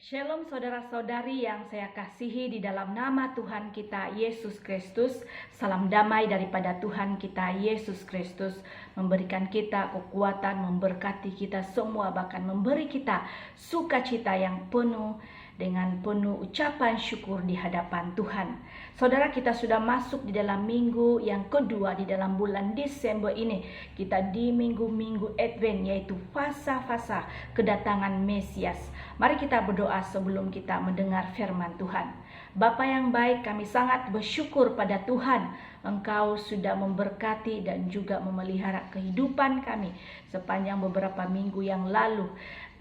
Shalom saudara-saudari yang saya kasihi di dalam nama Tuhan kita Yesus Kristus. Salam damai daripada Tuhan kita Yesus Kristus memberikan kita kekuatan, memberkati kita semua, bahkan memberi kita sukacita yang penuh dengan penuh ucapan syukur di hadapan Tuhan. Saudara, kita sudah masuk di dalam minggu yang kedua di dalam bulan Desember ini. Kita di minggu-minggu Advent, yaitu fasa-fasa kedatangan Mesias. Mari kita berdoa sebelum kita mendengar firman Tuhan. Bapa yang baik, kami sangat bersyukur pada Tuhan. Engkau sudah memberkati dan juga memelihara kehidupan kami sepanjang beberapa minggu yang lalu.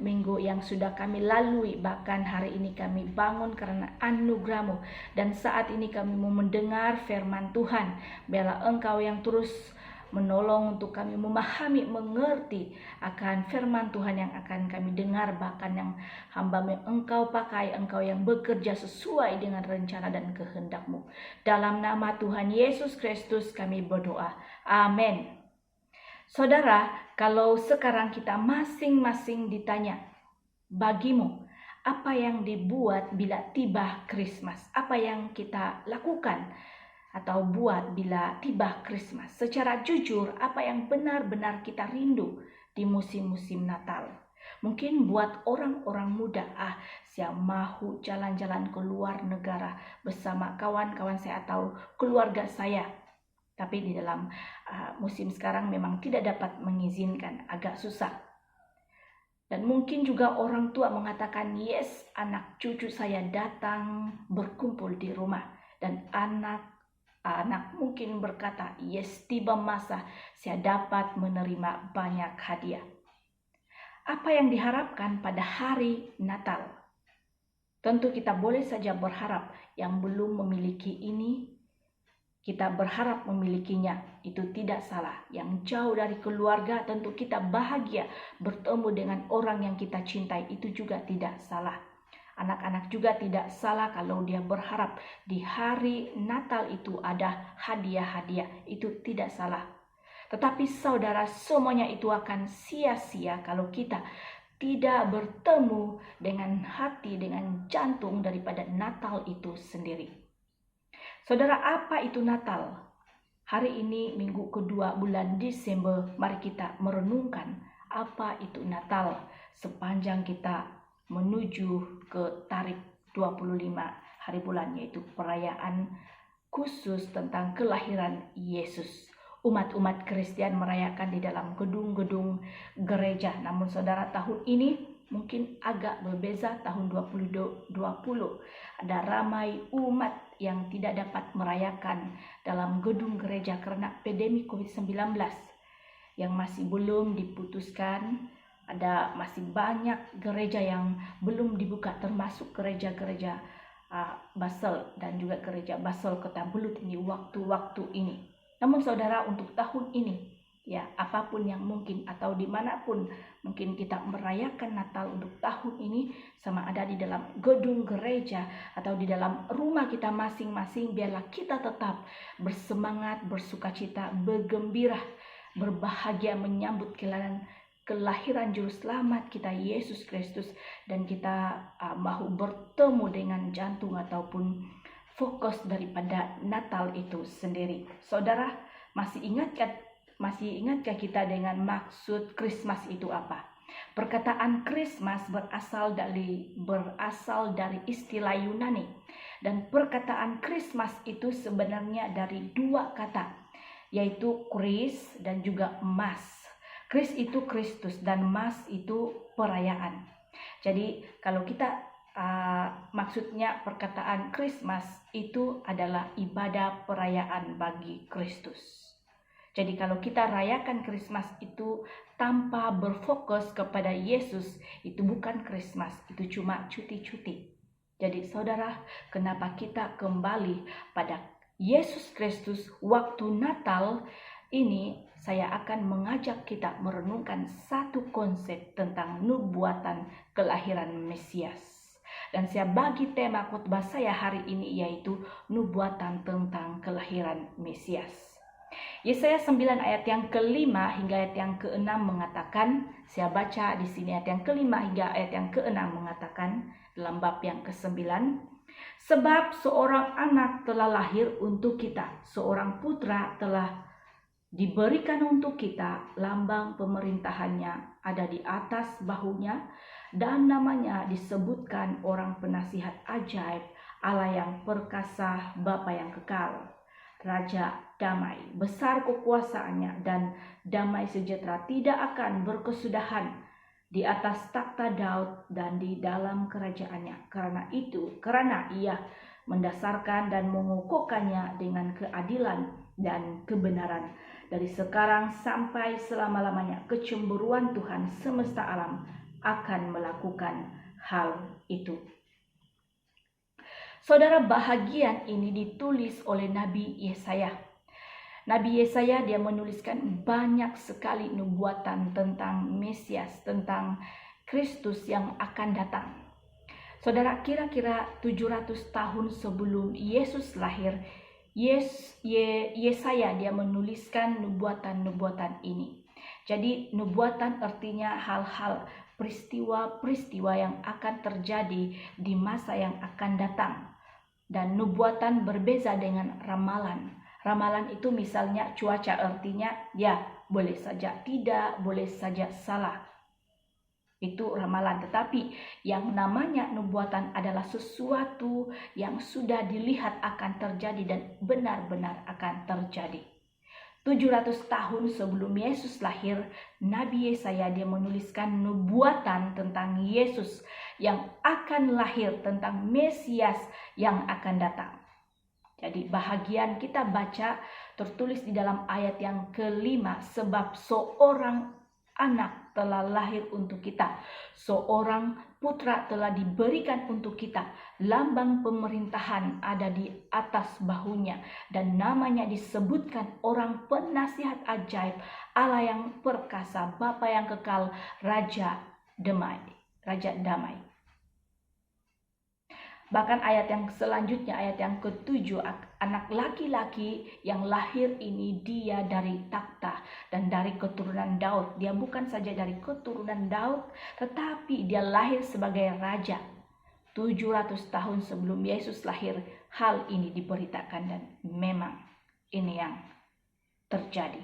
Minggu yang sudah kami lalui, bahkan hari ini kami bangun karena anugerah-Mu. Dan saat ini kami mau mendengar firman Tuhan. Biarlah Engkau yang terus menolong untuk kami memahami, mengerti akan firman Tuhan yang akan kami dengar, bahkan yang hamba yang Engkau pakai, Engkau yang bekerja sesuai dengan rencana dan kehendak-Mu. Dalam nama Tuhan Yesus Kristus kami berdoa. Amin. Saudara, kalau sekarang kita masing-masing ditanya, bagimu apa yang dibuat bila tiba Krismas? Apa yang kita lakukan atau buat bila tiba Krismas? Secara jujur, apa yang benar-benar kita rindu di musim-musim Natal? Mungkin buat orang-orang muda, saya mahu jalan-jalan ke luar negara bersama kawan-kawan saya atau keluarga saya. Tapi di dalam musim sekarang memang tidak dapat mengizinkan, agak susah. Dan mungkin juga orang tua mengatakan, yes, anak cucu saya datang berkumpul di rumah. Dan anak mungkin berkata, yes, tiba masa saya dapat menerima banyak hadiah. Apa yang diharapkan pada hari Natal? Tentu kita boleh saja berharap, yang belum memiliki ini, kita berharap memilikinya. Itu tidak salah. Yang jauh dari keluarga, tentu kita bahagia bertemu dengan orang yang kita cintai. Itu juga tidak salah. Anak-anak juga tidak salah kalau dia berharap di hari Natal itu ada hadiah-hadiah. Itu tidak salah. Tetapi saudara, semuanya itu akan sia-sia kalau kita tidak bertemu dengan hati, dengan jantung daripada Natal itu sendiri. Saudara, apa itu Natal? Hari ini minggu kedua bulan Desember, mari kita merenungkan apa itu Natal sepanjang kita menuju ke tarikh 25 hari bulan, yaitu perayaan khusus tentang kelahiran Yesus. Umat-umat Kristen merayakan di dalam gedung-gedung gereja. Namun saudara, tahun ini mungkin agak berbeza. Tahun 2020 ada ramai umat yang tidak dapat merayakan dalam gedung gereja karena pandemi COVID-19 yang masih belum diputuskan. Ada masih banyak gereja yang belum dibuka, termasuk gereja-gereja Basel dan juga gereja Basel Kota Belut ini waktu-waktu ini. Namun saudara, untuk tahun ini, ya, apapun yang mungkin atau dimanapun mungkin kita merayakan Natal untuk tahun ini, sama ada di dalam gedung gereja atau di dalam rumah kita masing-masing, biarlah kita tetap bersemangat, bersukacita, bergembira, berbahagia menyambut kelahiran Juru Selamat kita Yesus Kristus. Dan kita mahu bertemu dengan jantung ataupun fokus daripada Natal itu sendiri. Saudara, masih ingatkah kita dengan maksud Christmas itu apa? Perkataan Christmas berasal dari istilah Yunani. Dan perkataan Christmas itu sebenarnya dari dua kata, yaitu Chris dan juga Mas. Chris itu Kristus dan Mas itu perayaan. Jadi kalau kita maksudnya perkataan Christmas itu adalah ibadah perayaan bagi Kristus. Jadi kalau kita rayakan Christmas itu tanpa berfokus kepada Yesus, itu bukan Christmas, itu cuma cuti-cuti. Jadi saudara, kenapa kita kembali pada Yesus Kristus waktu Natal ini? Saya akan mengajak kita merenungkan satu konsep tentang nubuatan kelahiran Mesias. Dan saya bagi tema khotbah saya hari ini yaitu nubuatan tentang kelahiran Mesias. Yesaya 9 ayat yang ke-5 hingga ayat yang ke-6 mengatakan, saya baca di sini ayat yang ke-5 hingga ayat yang ke-6 mengatakan dalam bab yang ke-9, sebab seorang anak telah lahir untuk kita, seorang putra telah diberikan untuk kita, lambang pemerintahannya ada di atas bahunya, dan namanya disebutkan orang penasihat ajaib, Allah yang perkasa, Bapa yang kekal, Raja damai. Besar kekuasaannya dan damai sejahtera tidak akan berkesudahan di atas takhta Daud dan di dalam kerajaannya. Karena ia mendasarkan dan mengukuhkannya dengan keadilan dan kebenaran dari sekarang sampai selama-lamanya. Kecemburuan Tuhan semesta alam akan melakukan hal itu. Saudara, bahagian ini ditulis oleh Nabi Yesaya. Nabi Yesaya dia menuliskan banyak sekali nubuatan tentang Mesias, tentang Kristus yang akan datang. Saudara, kira-kira 700 tahun sebelum Yesus lahir, Yesaya dia menuliskan nubuatan-nubuatan ini. Jadi nubuatan artinya hal-hal, peristiwa-peristiwa yang akan terjadi di masa yang akan datang. Dan nubuatan berbeza dengan ramalan. Ramalan itu misalnya cuaca, artinya ya boleh saja tidak, boleh saja salah. Itu ramalan. Tetapi yang namanya nubuatan adalah sesuatu yang sudah dilihat akan terjadi dan benar-benar akan terjadi. 700 tahun sebelum Yesus lahir, Nabi Yesaya dia menuliskan nubuatan tentang Yesus yang akan lahir, tentang Mesias yang akan datang. Jadi bahagian kita baca tertulis di dalam ayat yang ke-5, sebab seorang anak telah lahir untuk kita, seorang putra telah diberikan untuk kita, lambang pemerintahan ada di atas bahunya, dan namanya disebutkan orang penasihat ajaib, Allah yang perkasa, Bapa yang kekal, Raja damai. Bahkan ayat yang selanjutnya, ayat yang ke-7, anak laki-laki yang lahir ini dia dari takhta dan dari keturunan Daud. Dia bukan saja dari keturunan Daud, tetapi dia lahir sebagai raja. 700 tahun sebelum Yesus lahir, hal ini diberitakan dan memang ini yang terjadi.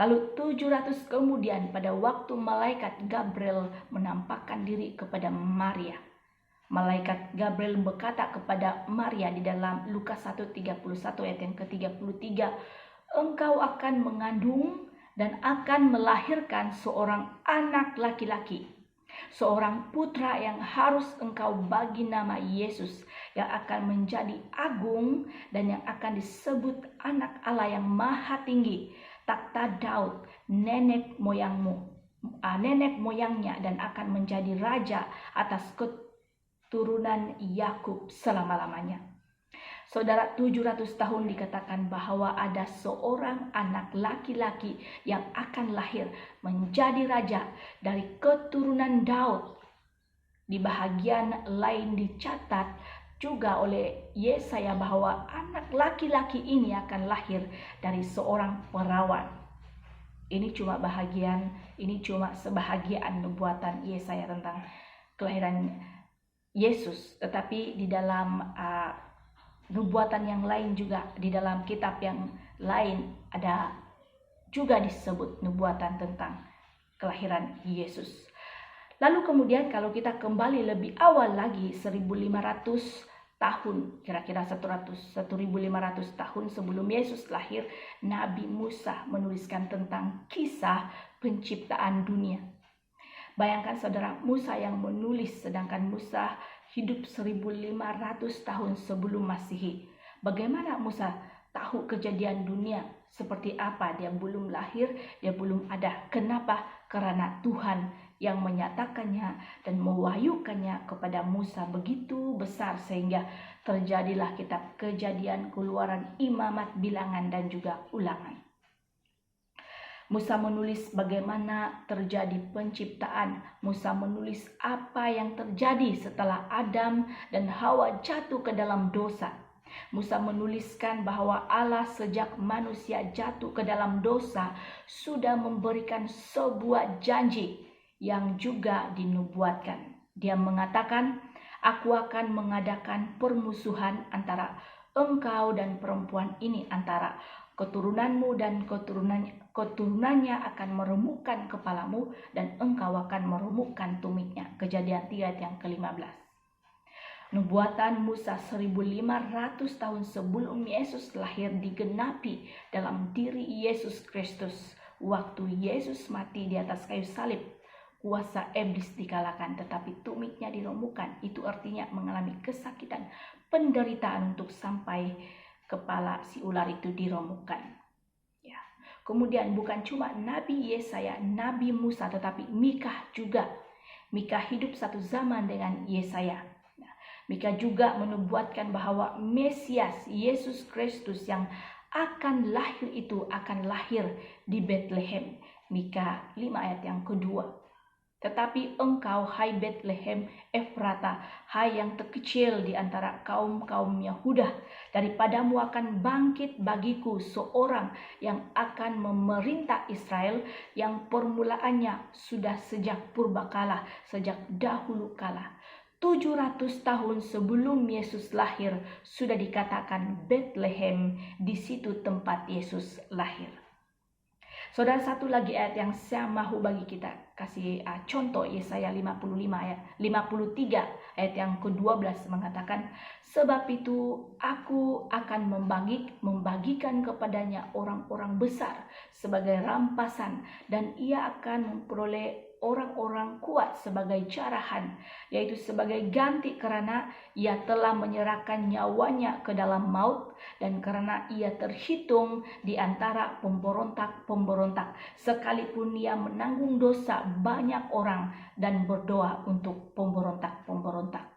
Lalu 700 kemudian, pada waktu malaikat Gabriel menampakkan diri kepada Maria, malaikat Gabriel berkata kepada Maria di dalam Lukas 1:31 ayat yang ke-33, engkau akan mengandung dan akan melahirkan seorang anak laki-laki, seorang putra yang harus engkau bagi nama Yesus, yang akan menjadi agung dan yang akan disebut anak Allah yang maha tinggi. Takhta Daud nenek moyangnya, dan akan menjadi raja atas keturunan Yakub selama-lamanya. Saudara, 700 tahun dikatakan bahwa ada seorang anak laki-laki yang akan lahir menjadi raja dari keturunan Daud. Di bahagian lain dicatat juga oleh Yesaya bahwa anak laki-laki ini akan lahir dari seorang perawan. Ini cuma sebahagian nubuatan Yesaya tentang kelahiran Yesus, tetapi di dalam nubuatan yang lain juga, di dalam kitab yang lain ada juga disebut nubuatan tentang kelahiran Yesus. Lalu kemudian kalau kita kembali lebih awal lagi, 1500 tahun, kira-kira 1500 tahun sebelum Yesus lahir, Nabi Musa menuliskan tentang kisah penciptaan dunia. Bayangkan saudara, Musa yang menulis, sedangkan Musa hidup 1500 tahun sebelum Masehi. Bagaimana Musa tahu kejadian dunia seperti apa? Dia belum lahir, dia belum ada. Kenapa? Karena Tuhan yang menyatakannya dan mewahyukannya kepada Musa begitu besar sehingga terjadilah kitab Kejadian, Keluaran, Imamat, Bilangan, dan juga Ulangan. Musa menulis bagaimana terjadi penciptaan. Musa menulis apa yang terjadi setelah Adam dan Hawa jatuh ke dalam dosa. Musa menuliskan bahwa Allah sejak manusia jatuh ke dalam dosa sudah memberikan sebuah janji yang juga dinubuatkan. Dia mengatakan, "Aku akan mengadakan permusuhan antara engkau dan perempuan ini, antara keturunanmu dan keturunannya akan meremukkan kepalamu dan engkau akan meremukkan tumitnya." Kejadian 3 ayat yang ke-15. Nubuatan Musa 1500 tahun sebelum Yesus lahir digenapi dalam diri Yesus Kristus. Waktu Yesus mati di atas kayu salib, kuasa iblis dikalahkan, tetapi tumitnya diremukkan. Itu artinya mengalami kesakitan, penderitaan untuk sampai kepala si ular itu diremukkan. Ya. Kemudian bukan cuma Nabi Yesaya, Nabi Musa, tetapi Mikha juga. Mikha hidup satu zaman dengan Yesaya. Mikha juga menubuatkan bahwa Mesias Yesus Kristus yang akan lahir itu akan lahir di Bethlehem. Mikha 5 ayat yang kedua. "Tetapi engkau, hai Bethlehem Efrata, hai yang terkecil di antara kaum-kaum Yahuda, daripadamu akan bangkit bagiku seorang yang akan memerintah Israel, yang permulaannya sudah sejak purbakala, sejak dahulu kala." 700 tahun sebelum Yesus lahir sudah dikatakan Bethlehem, di situ tempat Yesus lahir. Saudara, satu lagi ayat yang saya mahu bagi kita kasih contoh, Yesaya 53 ayat yang ke-12 mengatakan, "Sebab itu aku akan membagikan kepadanya orang-orang besar sebagai rampasan, dan ia akan memperoleh orang-orang kuat sebagai carahan, yaitu sebagai ganti karena ia telah menyerahkan nyawanya ke dalam maut, dan karena ia terhitung di antara pemberontak-pemberontak, sekalipun ia menanggung dosa banyak orang dan berdoa untuk pemberontak-pemberontak."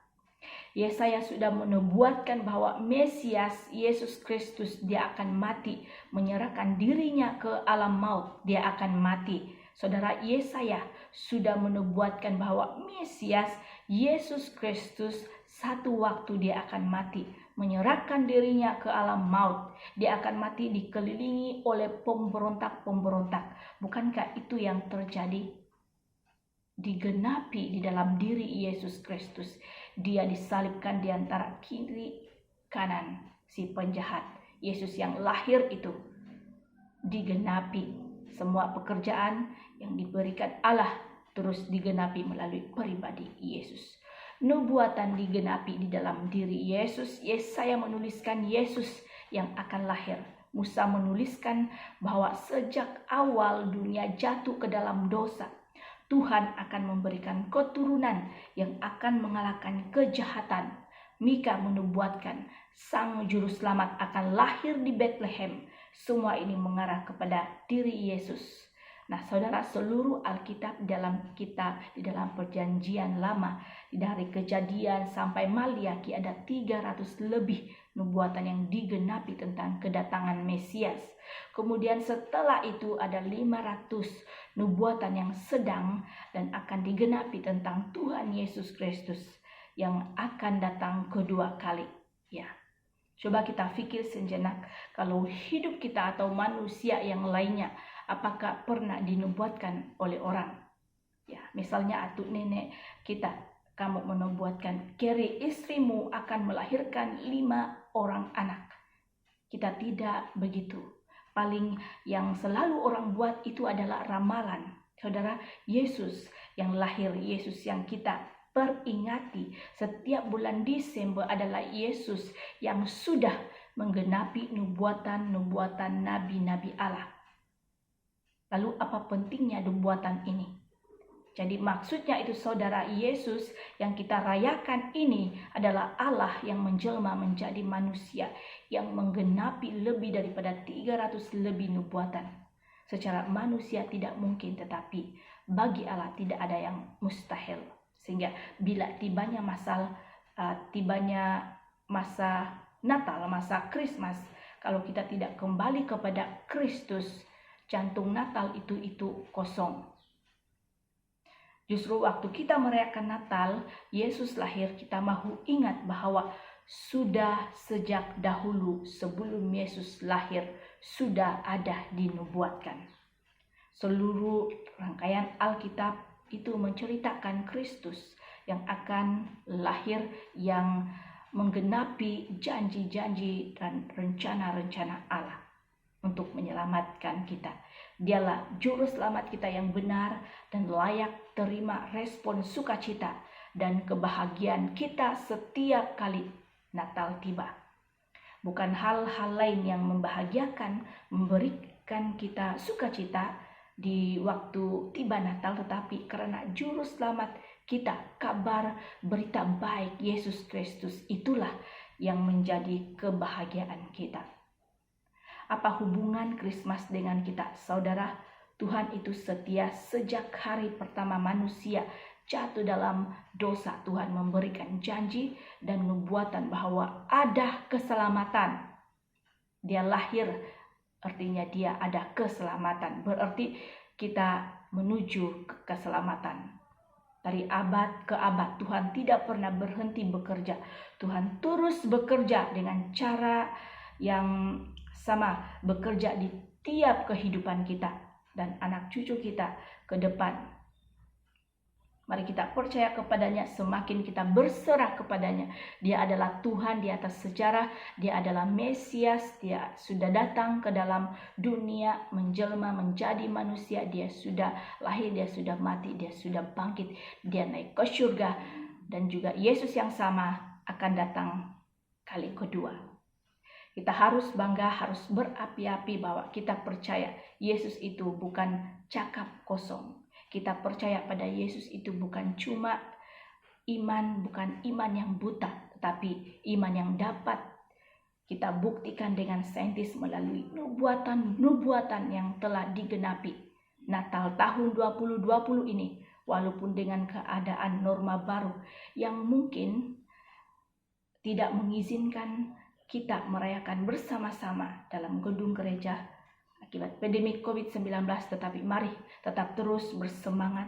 Yesaya sudah menubuatkan bahwa Mesias Yesus Kristus, dia akan mati, menyerahkan dirinya ke alam maut, dia akan mati. Saudara, Yesaya sudah menubuatkan bahwa Mesias Yesus Kristus satu waktu dia akan mati, menyerahkan dirinya ke alam maut. Dia akan mati dikelilingi oleh pemberontak-pemberontak. Bukankah itu yang terjadi? Digenapi di dalam diri Yesus Kristus. Dia disalibkan di antara kiri kanan si penjahat. Yesus yang lahir itu digenapi. Semua pekerjaan yang diberikan Allah terus digenapi melalui pribadi Yesus. Nubuatan digenapi di dalam diri Yesus. Yesaya menuliskan Yesus yang akan lahir. Musa menuliskan bahwa sejak awal dunia jatuh ke dalam dosa, Tuhan akan memberikan keturunan yang akan mengalahkan kejahatan. Mikha menubuatkan Sang Juru Selamat akan lahir di Bethlehem. Semua ini mengarah kepada diri Yesus. Nah, saudara, seluruh Alkitab di dalam Perjanjian Lama, dari Kejadian sampai Maliaki, ada 300 lebih nubuatan yang digenapi tentang kedatangan Mesias. Kemudian setelah itu ada 500 nubuatan yang sedang dan akan digenapi tentang Tuhan Yesus Kristus yang akan datang kedua kali. Ya. Coba kita pikir sejenak, kalau hidup kita atau manusia yang lainnya, apakah pernah dinubuatkan oleh orang? Ya, misalnya atuk nenek kita, kamu menubuatkan, "Keri, istrimu akan melahirkan 5 orang anak." Kita tidak begitu. Paling yang selalu orang buat itu adalah ramalan. Saudara, Yesus yang lahir, Yesus yang kita peringati setiap bulan Desember adalah Yesus yang sudah menggenapi nubuatan-nubuatan nabi-nabi Allah. Lalu apa pentingnya nubuatan ini? Jadi maksudnya itu, saudara, Yesus yang kita rayakan ini adalah Allah yang menjelma menjadi manusia, yang menggenapi lebih daripada 300 lebih nubuatan. Secara manusia tidak mungkin, tetapi bagi Allah tidak ada yang mustahil. Sehingga bila tibanya masa Natal, masa Christmas, kalau kita tidak kembali kepada Kristus, jantung Natal itu kosong. Justru waktu kita merayakan Natal, Yesus lahir, kita mahu ingat bahwa sudah sejak dahulu sebelum Yesus lahir sudah ada dinubuatkan. Seluruh rangkaian Alkitab itu menceritakan Kristus yang akan lahir, yang menggenapi janji-janji dan rencana-rencana Allah untuk menyelamatkan kita. Dialah juru selamat kita yang benar dan layak terima respon sukacita dan kebahagiaan kita setiap kali Natal tiba. Bukan hal-hal lain yang membahagiakan, memberikan kita sukacita di waktu tiba Natal, tetapi karena juru selamat kita, kabar berita baik Yesus Kristus, itulah yang menjadi kebahagiaan kita. Apa hubungan Krismas dengan kita, saudara? Tuhan itu setia sejak hari pertama manusia jatuh dalam dosa. Tuhan memberikan janji dan nubuatan bahwa ada keselamatan. Dia lahir, artinya dia ada keselamatan. Berarti kita menuju ke keselamatan. Dari abad ke abad Tuhan tidak pernah berhenti bekerja. Tuhan terus bekerja dengan cara yang sama, bekerja di tiap kehidupan kita dan anak cucu kita ke depan. Mari kita percaya kepadanya, semakin kita berserah kepadanya. Dia adalah Tuhan di atas sejarah, dia adalah Mesias, dia sudah datang ke dalam dunia, menjelma menjadi manusia, dia sudah lahir, dia sudah mati, dia sudah bangkit, dia naik ke surga, dan juga Yesus yang sama akan datang kali kedua. Kita harus bangga, harus berapi-api bahwa kita percaya Yesus itu bukan cakap kosong. Kita percaya pada Yesus itu bukan cuma iman, bukan iman yang buta, tetapi iman yang dapat kita buktikan dengan saintis melalui nubuatan yang telah digenapi. Natal tahun 2020 ini, walaupun dengan keadaan norma baru yang mungkin tidak mengizinkan kita merayakan bersama-sama dalam gedung gereja akibat pandemi COVID-19, tetapi mari tetap terus bersemangat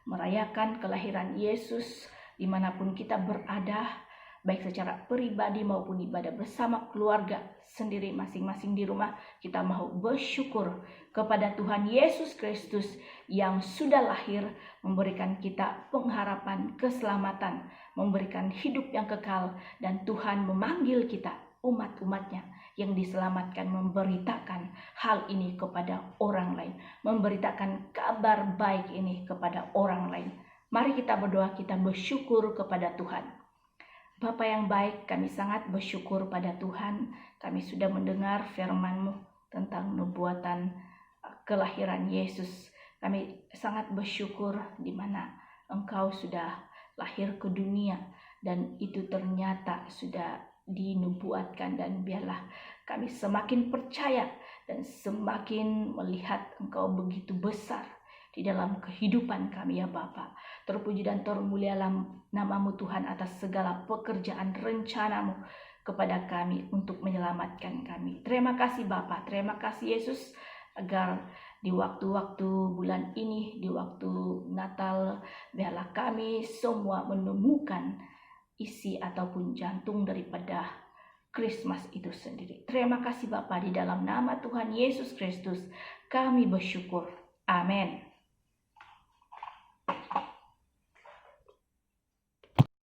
merayakan kelahiran Yesus dimanapun kita berada, baik secara pribadi maupun ibadah bersama keluarga sendiri masing-masing di rumah. Kita mau bersyukur kepada Tuhan Yesus Kristus yang sudah lahir, memberikan kita pengharapan, keselamatan, memberikan hidup yang kekal, dan Tuhan memanggil kita umat-umatnya yang diselamatkan memberitakan hal ini kepada orang lain, memberitakan kabar baik ini kepada orang lain. Mari kita berdoa, kita bersyukur kepada Tuhan. Bapa yang baik, kami sangat bersyukur pada Tuhan. Kami sudah mendengar firman-Mu tentang nubuatan kelahiran Yesus. Kami sangat bersyukur di mana Engkau sudah lahir ke dunia dan itu ternyata sudah dinubuatkan, dan biarlah kami semakin percaya dan semakin melihat Engkau begitu besar di dalam kehidupan kami ya Bapa. Terpuji dan termulialah nama-Mu Tuhan atas segala pekerjaan rencana-Mu kepada kami untuk menyelamatkan kami. Terima kasih Bapa, terima kasih Yesus, agar di waktu-waktu bulan ini, di waktu Natal, biarlah kami semua menemukan isi ataupun jantung daripada Krismas itu sendiri. Terima kasih Bapa, di dalam nama Tuhan Yesus Kristus kami bersyukur. Amin.